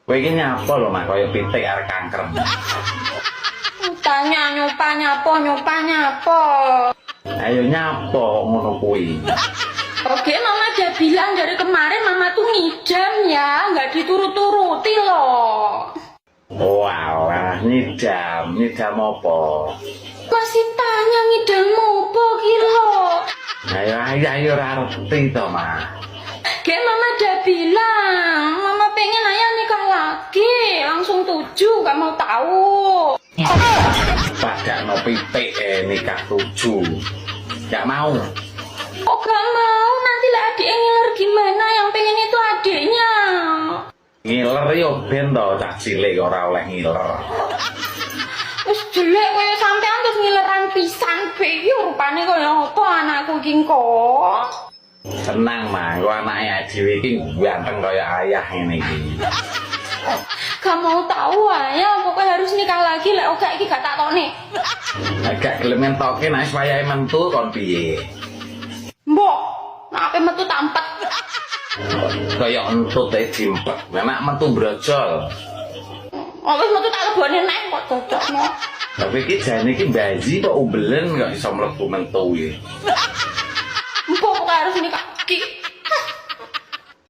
Kowe iki nyapa lho, Mak, kaya pitik arek kanker. Tanya nyopa nyapa. Ayo nyapa ngono kuwi. Oke, mama udah bilang dari kemarin mama tuh ngidam ya, nggak diturut-turuti loh. Walah, nyidam apa? Masih tanya ngidam apa kilo? Ayo ora ngerti to, Mak. Kayak mama udah bilang, mama pengen ayah nikah lagi, langsung 7, gak mau tahu. Padakno pitik nikah 7. Gak mau. Kok gak mau? Nanti lah adiknya ngiler gimana? Yang pengen itu adiknya. Ngiler yo ben to, cah cilik ora oleh ngiler. Wis jelek koyo sampean terus ngileran pisan be. Rupane koyo apa anakku iki kok? Tenang, Mak, kok anake dhewe iki ganteng kaya ayah ngene iki. Gak mau tahu ayah, pokoknya harus nikah lagi lek oke iki gak takoni. Agak gelem entoke nek wayahe mentu kon piye? Mbok, nek ape metu tampet. Kaya entut e dimpet, nek metu brojol. Oh, wis metu tak lebone neh kok cocokno. Tapi iki jane iki bayi kok umbelen kok iso mlebu mentu iki. Mbok pokoknya harus nikah lagi.